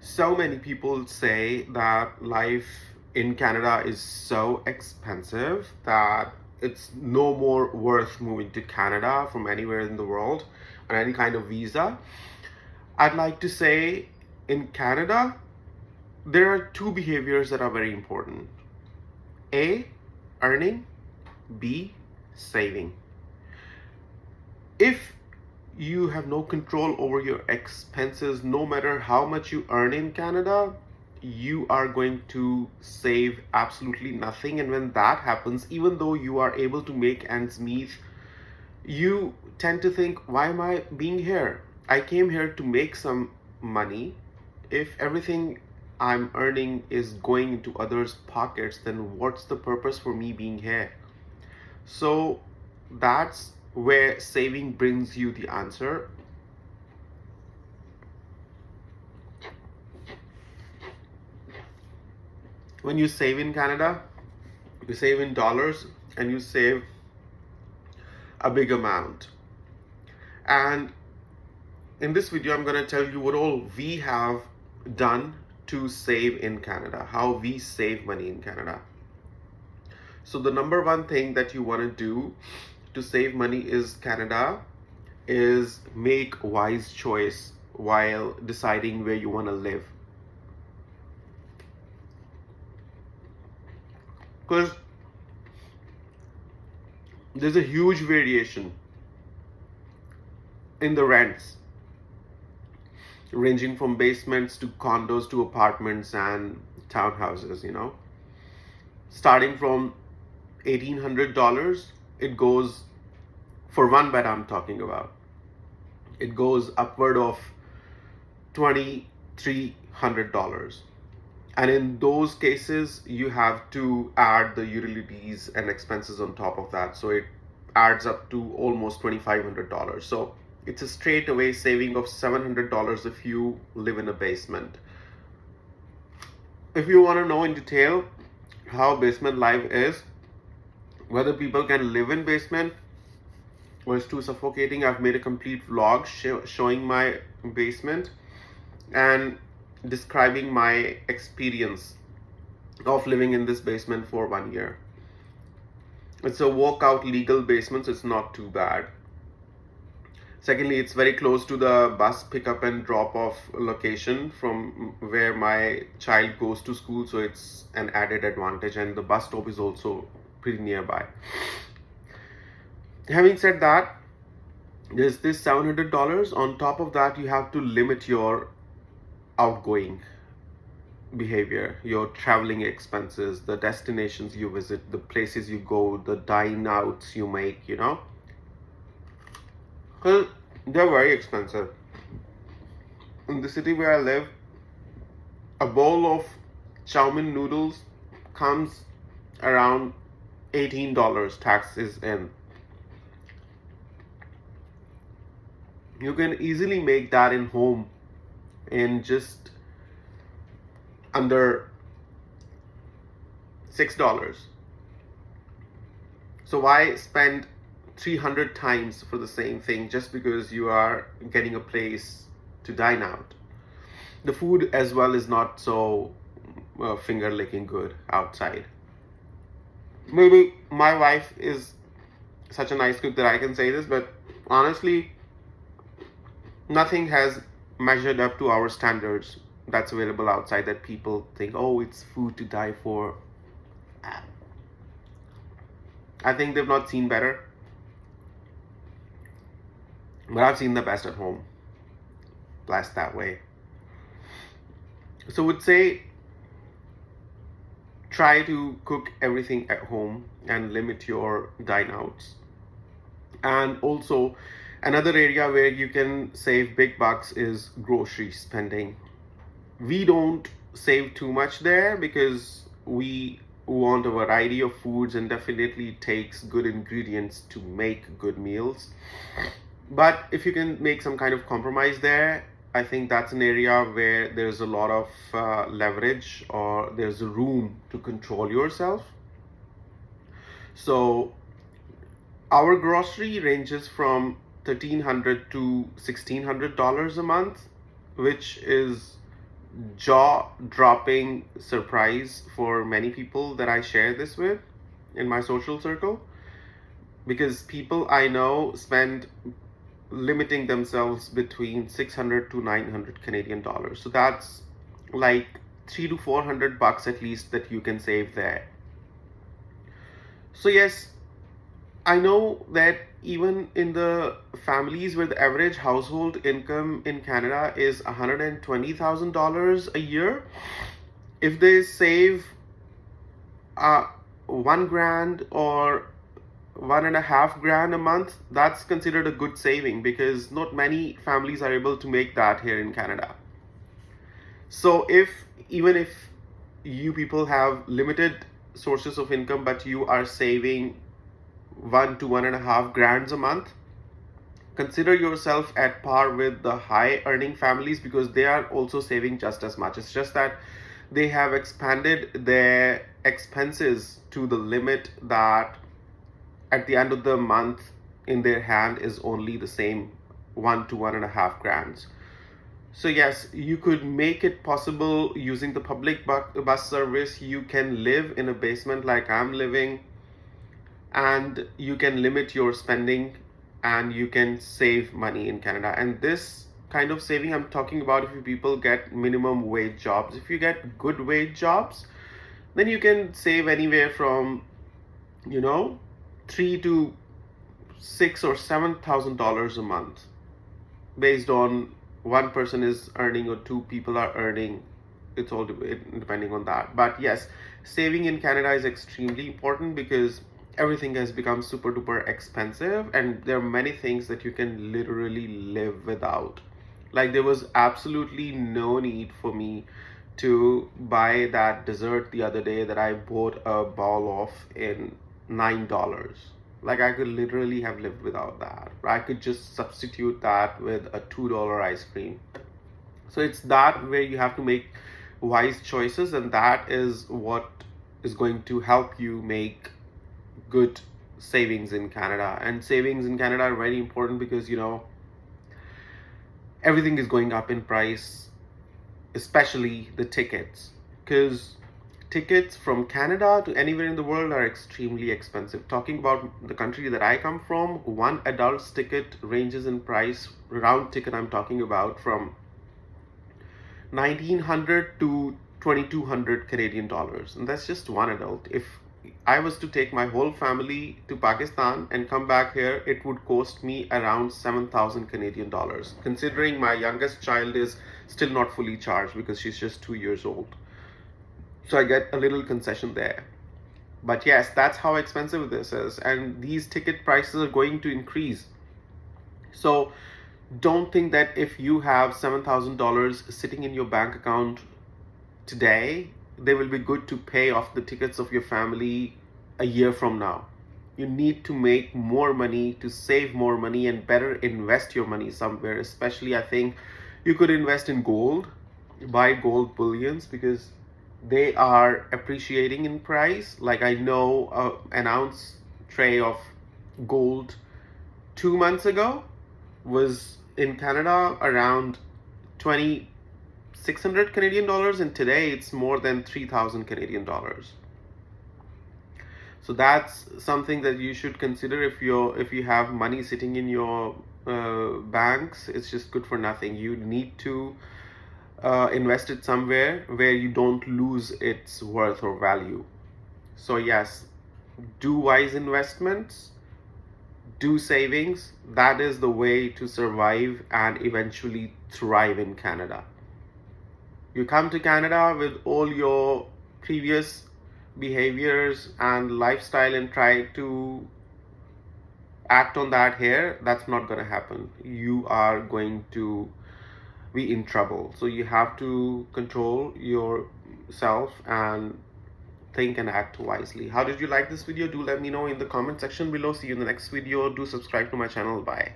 So many people say that life in Canada is so expensive that it's no more worth moving to Canada from anywhere in the world on any kind of visa. I'd like to say in Canada, there are two behaviors that are very important. A, earning. B, saving. If you have no control over your expenses, no matter how much you earn in Canada, you are going to save absolutely nothing. And when that happens, even though you are able to make ends meet, you tend to think, why am I being here? I came here to make some money. If everything I'm earning is going into others' pockets, then what's the purpose for me being here? So that's where saving brings you the answer. When you save in Canada, you save in dollars and you save a big amount. And in this video, I'm going to tell you what all we have done to save in Canada, how we save money in Canada. So the number one thing that you want to do to save money is Canada is make wise choice while deciding where you want to live. Because there's a huge variation in the rents, ranging from basements to condos to apartments and townhouses, starting from $1,800, it goes, for one bed I'm talking about, it goes upward of $2,300. And in those cases, you have to add the utilities and expenses on top of that. So it adds up to almost $2,500. So it's a straight away saving of $700 if you live in a basement. If you want to know in detail how basement life is, whether people can live in basement or it's too suffocating, I've made a complete vlog showing my basement and describing my experience of living in this basement for 1 year. It's a walkout legal basement, so it's not too bad. Secondly, it's very close to the bus pickup and drop off location from where my child goes to school, so it's an added advantage, and the bus stop is also pretty nearby. Having said that, there's this $700. On top of that, you have to limit your outgoing behavior, your traveling expenses, the destinations you visit, the places you go, the dine outs you make, because they're very expensive. In the city where I live, a bowl of chow mein noodles comes around $18, taxes in. You can easily make that in home in just under $6. So why spend 300 times for the same thing just because you are getting a place to dine out? The food as well is not so finger licking good outside. Maybe my wife is such a nice cook that I can say this, but honestly, nothing has measured up to our standards that's available outside that people think, oh, it's food to die for. I think they've not seen better, but I've seen the best at home. Blessed that way. So would say try to cook everything at home and limit your dine outs. And also another area where you can save big bucks is grocery spending. We don't save too much there because we want a variety of foods and definitely takes good ingredients to make good meals. But if you can make some kind of compromise there, I think that's an area where there's a lot of leverage, or there's a room to control yourself. So our grocery ranges from $1,300 to $1,600 a month, which is jaw-dropping surprise for many people that I share this with in my social circle, because people I know spend limiting themselves between 600 to 900 Canadian dollars. So that's like 3 to 400 bucks at least that you can save there. So yes, I know that even in the families where the average household income in Canada is $120,000 a year, if they save 1 grand or 1.5 grand a month, that's considered a good saving, because not many families are able to make that here in Canada. So even if you people have limited sources of income, but you are saving 1 to 1.5 grand a month, consider yourself at par with the high earning families, because they are also saving just as much. It's just that they have expanded their expenses to the limit that at the end of the month in their hand is only the same 1 to 1.5 grand. So yes, you could make it possible using the public bus service. You can live in a basement like I'm living, and you can limit your spending, and you can save money in Canada. And this kind of saving I'm talking about, if you people get minimum wage jobs. If you get good wage jobs, then you can save anywhere from, you know, $3 to $6 or $7,000 a month, based on one person is earning or two people are earning. It's all depending on that. But yes, saving in Canada is extremely important, because everything has become super duper expensive, and there are many things that you can literally live without. Like, there was absolutely no need for me to buy that dessert the other day that I bought a ball of in $9. Like, I could literally have lived without that. I could just substitute that with a $2 ice cream. So it's that where you have to make wise choices, and that is what is going to help you make good savings in Canada. And savings in Canada are very important, because everything is going up in price, especially the tickets, because tickets from Canada to anywhere in the world are extremely expensive. Talking about the country that I come from, one adult's ticket ranges in price, round ticket I'm talking about, from 1,900 to 2,200 Canadian dollars, and that's just one adult. If I was to take my whole family to Pakistan and come back here, it would cost me around 7,000 Canadian dollars, considering my youngest child is still not fully charged because she's just 2 years old. So I get a little concession there. But yes, that's how expensive this is, and these ticket prices are going to increase. So don't think that if you have $7,000 sitting in your bank account today, they will be good to pay off the tickets of your family a year from now. You need to make more money, to save more money, and better invest your money somewhere. Especially, I think you could invest in gold, buy gold bullions, because they are appreciating in price. Like, I know an ounce tray of gold 2 months ago was in Canada around 2,600 Canadian dollars, and today it's more than 3,000 Canadian dollars. So that's something that you should consider. If you have money sitting in your banks, it's just good for nothing. You need to invest it somewhere where you don't lose its worth or value. So yes, do wise investments, do savings. That is the way to survive and eventually thrive in Canada. You come to Canada with all your previous behaviors and lifestyle and try to act on that here, that's not going to happen. You are going to be in trouble. So you have to control yourself and think and act wisely. How did you like this video? Do let me know in the comment section below. See you in the next video. Do subscribe to my channel. Bye.